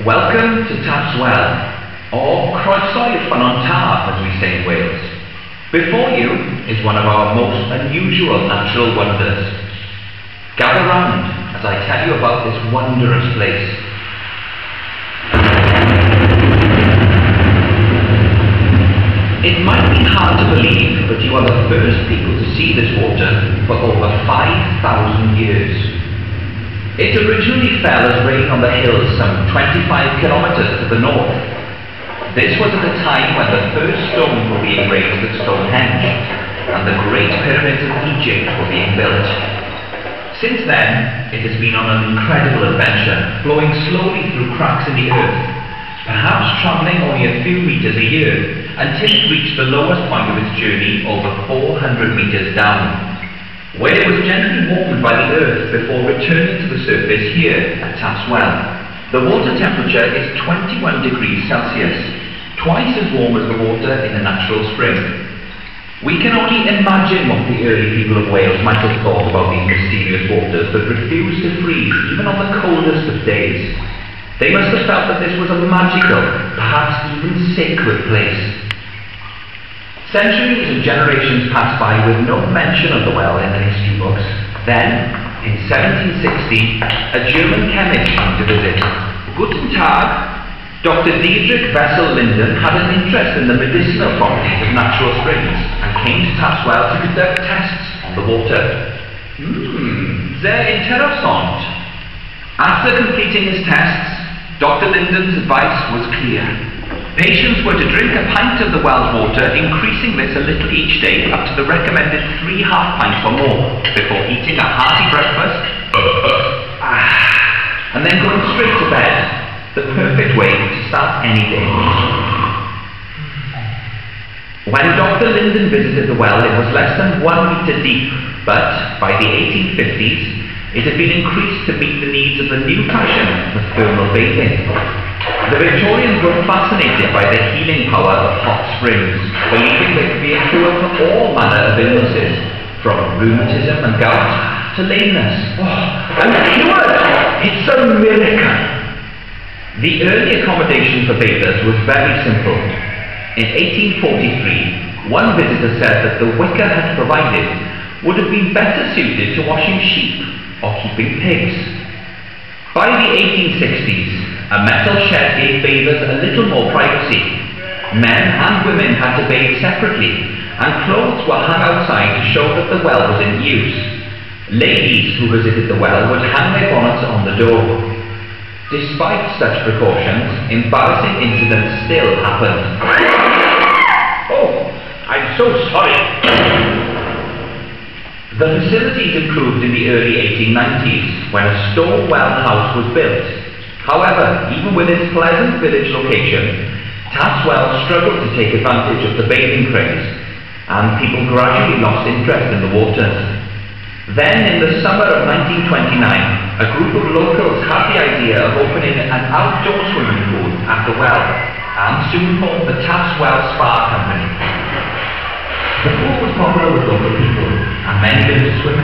Welcome to Taff's Well, or Croeso Fan on Taf, as we say in Wales. Before you is one of our most unusual natural wonders. Gather round as I tell you about this wondrous place. It might be hard to believe, but you are the first people to see this water for over 5,000 years. It originally fell as rain on the hills some 25 kilometres to the north. This was at a time when the first stones were being raised at Stonehenge, and the Great Pyramids of Egypt were being built. Since then, it has been on an incredible adventure, flowing slowly through cracks in the earth, perhaps travelling only a few metres a year, until it reached the lowest point of its journey over 400 metres down, where it was gently warmed by the earth before returning to the surface here at Taff's Well. The water temperature is 21 degrees Celsius, twice as warm as the water in a natural spring. We can only imagine what the early people of Wales might have thought about these mysterious waters that refused to freeze even on the coldest of days. They must have felt that this was a magical, perhaps even sacred place. Centuries and generations passed by with no mention of the well in the history books. Then, in 1760, a German chemist came to visit. Guten Tag, Dr. Diedrich Wessel Linden had an interest in the medicinal properties of natural springs and came to Taff's Well to conduct tests on the water. Sehr interessant. After completing his tests, Dr. Linden's advice was clear. Patients were to drink a pint of the well's water, increasing this a little each day up to the recommended 3 half pints or more, before eating a hearty breakfast, and then going straight to bed, the perfect way to start any day. When Dr. Linden visited the well, it was less than 1 metre deep, but by the 1850s, it had been increased to meet the needs of the new fashion for thermal bathing. The Victorians were fascinated by the healing power of hot springs, believing they could be a cure for all manner of illnesses, from rheumatism and gout to lameness. I'm cured! It's a miracle! The early accommodation for bathers was very simple. In 1843, one visitor said that the wicker had provided would have been better suited to washing sheep or keeping pigs. By the 1860s, a metal shed gave bathers a little more privacy. Men and women had to bathe separately, and clothes were hung outside to show that the well was in use. Ladies who visited the well would hang their bonnets on the door. Despite such precautions, embarrassing incidents still happened. Oh, I'm so sorry. The facilities improved in the early 1890s when a stone well house was built. However, even with its pleasant village location, Taff's Well struggled to take advantage of the bathing craze, and people gradually lost interest in the waters. Then, in the summer of 1929, a group of locals had the idea of opening an outdoor swimming pool at the well, and soon formed the Taff's Well Spa Company. The pool was popular with local people, and many lived to swim